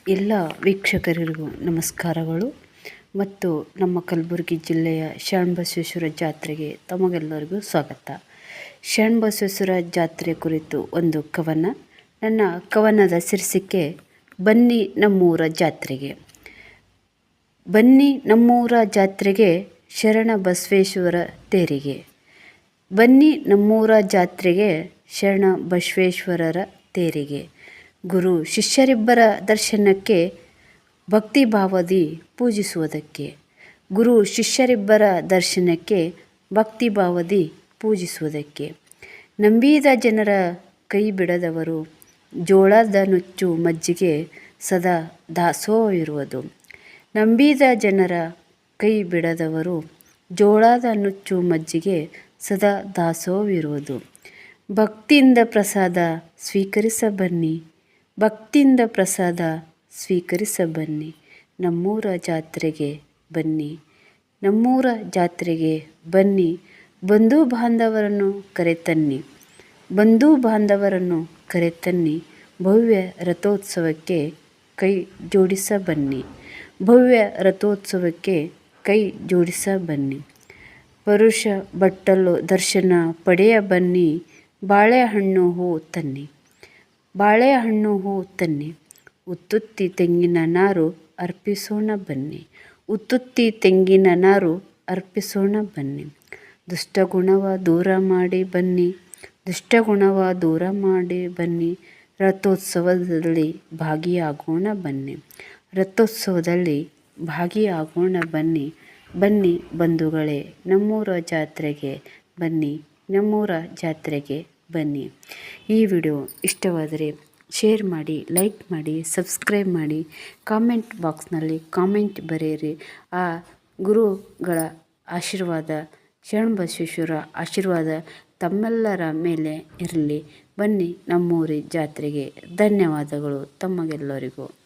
ಎಲ್ಲ ವೀಕ್ಷಕರಿಗೂ ನಮಸ್ಕಾರಗಳು ಮತ್ತು ನಮ್ಮ ಕಲಬುರಗಿ ಜಿಲ್ಲೆಯ ಶರಣಬಸವೇಶ್ವರ ಜಾತ್ರೆಗೆ ತಮಗೆಲ್ಲರಿಗೂ ಸ್ವಾಗತ. ಶರಣಬಸವೇಶ್ವರ ಜಾತ್ರೆ ಕುರಿತು ಒಂದು ಕವನ. ನನ್ನ ಕವನದ ಶೀರ್ಷಿಕೆ ಬನ್ನಿ ನಮ್ಮೂರ ಜಾತ್ರೆಗೆ. ಬನ್ನಿ ನಮ್ಮೂರ ಜಾತ್ರೆಗೆ ಶರಣ ಬಸವೇಶ್ವರ ತೇರಿಗೆ. ಬನ್ನಿ ನಮ್ಮೂರ ಜಾತ್ರೆಗೆ ಶರಣ ಬಸವೇಶ್ವರರ ತೇರಿಗೆ. ಗುರು ಶಿಷ್ಯರಿಬ್ಬರ ದರ್ಶನಕ್ಕೆ ಭಕ್ತಿಭಾವದಿ ಪೂಜಿಸುವುದಕ್ಕೆ. ಗುರು ಶಿಷ್ಯರಿಬ್ಬರ ದರ್ಶನಕ್ಕೆ ಭಕ್ತಿಭಾವದಿ ಪೂಜಿಸುವುದಕ್ಕೆ. ನಂಬಿದ ಜನರ ಕೈ ಬಿಡದವರು ಜೋಳದ ನುಚ್ಚು ಮಜ್ಜಿಗೆ ಸದಾ ದಾಸೋಹವಿರುವುದು. ನಂಬಿದ ಜನರ ಕೈ ಬಿಡದವರು ಜೋಳದ ನುಚ್ಚು ಮಜ್ಜಿಗೆ ಸದಾ ದಾಸೋಹವಿರುವುದು. ಭಕ್ತಿಯಿಂದ ಪ್ರಸಾದ ಸ್ವೀಕರಿಸ ಬನ್ನಿ. ಭಕ್ತಿಯಿಂದ ಪ್ರಸಾದ ಸ್ವೀಕರಿಸ ಬನ್ನಿ. ನಮ್ಮೂರ ಜಾತ್ರೆಗೆ ಬನ್ನಿ. ನಮ್ಮೂರ ಜಾತ್ರೆಗೆ ಬನ್ನಿ. ಬಂಧು ಬಾಂಧವರನ್ನು ಕರೆತನ್ನಿ. ಬಂಧು ಬಾಂಧವರನ್ನು ಕರೆತನ್ನಿ. ಭವ್ಯ ರಥೋತ್ಸವಕ್ಕೆ ಕೈ ಜೋಡಿಸ ಬನ್ನಿ. ಭವ್ಯ ರಥೋತ್ಸವಕ್ಕೆ ಕೈ ಜೋಡಿಸ ಬನ್ನಿ. ಪರುಷ ಬಟ್ಟಲು ದರ್ಶನ ಪಡೆಯ ಬನ್ನಿ. ಬಾಳೆಹಣ್ಣು ಹೂ ತನ್ನಿ. ಬಾಳೆಹಣ್ಣು ಹೂ ತನ್ನಿ. ಉತ್ತುತ್ತಿ ತೆಂಗಿನ ನಾರು ಅರ್ಪಿಸೋಣ ಬನ್ನಿ. ಉತ್ತುತ್ತಿ ತೆಂಗಿನ ನಾರು ಅರ್ಪಿಸೋಣ ಬನ್ನಿ. ದುಷ್ಟಗುಣವ ದೂರ ಮಾಡಿ ಬನ್ನಿ. ದುಷ್ಟಗುಣವ ದೂರ ಮಾಡಿ ಬನ್ನಿ. ರಥೋತ್ಸವದಲ್ಲಿ ಭಾಗಿಯಾಗೋಣ ಬನ್ನಿ. ರಥೋತ್ಸವದಲ್ಲಿ ಭಾಗಿಯಾಗೋಣ ಬನ್ನಿ. ಬನ್ನಿ ಬಂಧುಗಳೇ ನಮ್ಮೂರ ಜಾತ್ರೆಗೆ ಬನ್ನಿ. ನಮ್ಮೂರ ಜಾತ್ರೆಗೆ ಬನ್ನಿ. ಈ ವಿಡಿಯೋ ಇಷ್ಟವಾದರೆ ಶೇರ್ ಮಾಡಿ, ಲೈಕ್ ಮಾಡಿ, ಸಬ್ಸ್ಕ್ರೈಬ್ ಮಾಡಿ. ಕಾಮೆಂಟ್ ಬಾಕ್ಸ್ನಲ್ಲಿ ಕಾಮೆಂಟ್ ಬರೆಯಿರಿ. ಆ ಗುರುಗಳ ಆಶೀರ್ವಾದ, ಶರಣಬಸವೇಶ್ವರ ಆಶೀರ್ವಾದ ತಮ್ಮೆಲ್ಲರ ಮೇಲೆ ಇರಲಿ. ಬನ್ನಿ ನಮ್ಮೂರಿ ಜಾತ್ರೆಗೆ. ಧನ್ಯವಾದಗಳು ತಮಗೆಲ್ಲರಿಗೂ.